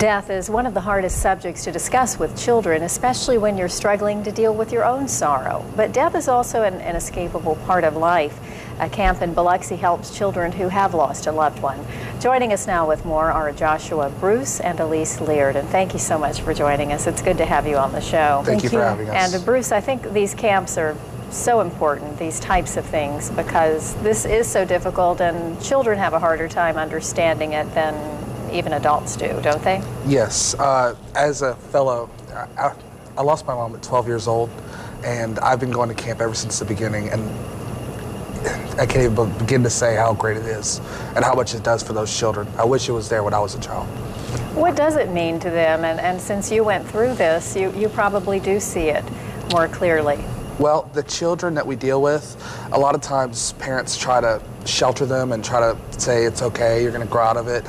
Death is one of the hardest subjects to discuss with children, especially when you're struggling to deal with your own sorrow. But death is also an inescapable part of life. A camp in Biloxi helps children who have lost a loved one. Joining us now with more are Joshua Bruce and Elise Leard. And thank you so much for joining us. It's good to have you on the show. Thank you for having us. And Bruce, I think these camps are so important, these types of things, because this is so difficult and children have a harder time understanding it than even adults do, don't they? Yes. As a fellow, I lost my mom at 12 years old, and I've been going to camp ever since the beginning, and I can't even begin to say how great it is and how much it does for those children. I wish it was there when I was a child. What does it mean to them? And since you went through this, you probably do see it more clearly. Well, the children that we deal with, a lot of times parents try to shelter them and try to say it's okay, you're going to grow out of it.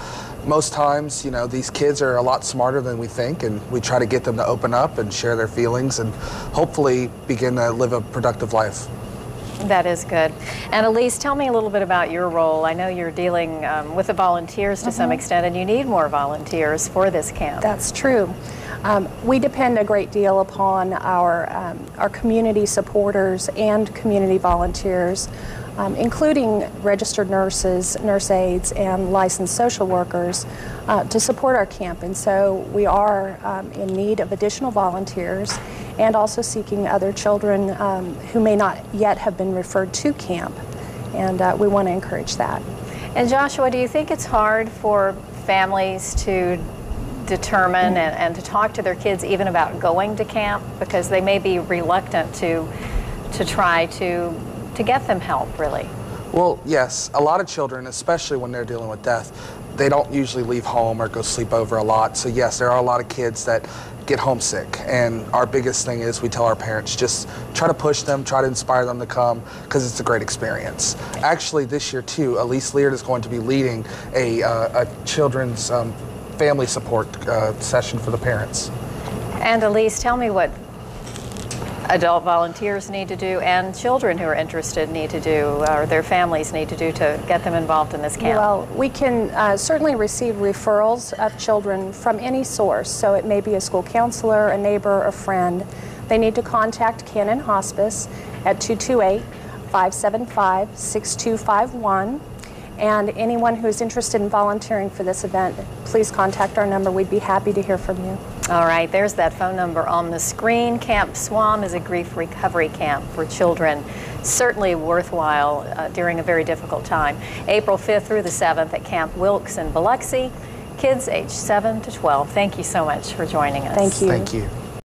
Most times, you know, these kids are a lot smarter than we think, and we try to get them to open up and share their feelings and hopefully begin to live a productive life. That is good. And Elise, tell me a little bit about your role. I know you're dealing with the volunteers to some extent, and you need more volunteers for this camp. That's true. We depend a great deal upon our community supporters and community volunteers, including registered nurses, nurse aides, and licensed social workers to support our camp. And so we are in need of additional volunteers and also seeking other children who may not yet have been referred to camp. And we want to encourage that. And Joshua, do you think it's hard for families to determine and to talk to their kids even about going to camp, because they may be reluctant to try to get them help, really? Well, yes. A lot of children, especially when they're dealing with death, they don't usually leave home or go sleep over a lot. So yes, there are a lot of kids that get homesick, and our biggest thing is we tell our parents, just try to push them, try to inspire them to come, because it's a great experience. Actually, this year too, Elise Leard is going to be leading a children's family support session for the parents. And Elise, tell me what adult volunteers need to do and children who are interested need to do, or their families need to do, to get them involved in this camp. Well, we can certainly receive referrals of children from any source. So it may be a school counselor, a neighbor, a friend. They need to contact Canon Hospice at 228-575-6251. And anyone who is interested in volunteering for this event, please contact our number. We'd be happy to hear from you. All right, there's that phone number on the screen. Camp Swan is a grief recovery camp for children. Certainly worthwhile during a very difficult time. April 5th through the 7th at Camp WLOX in Biloxi. Kids aged 7 to 12. Thank you so much for joining us. Thank you. Thank you.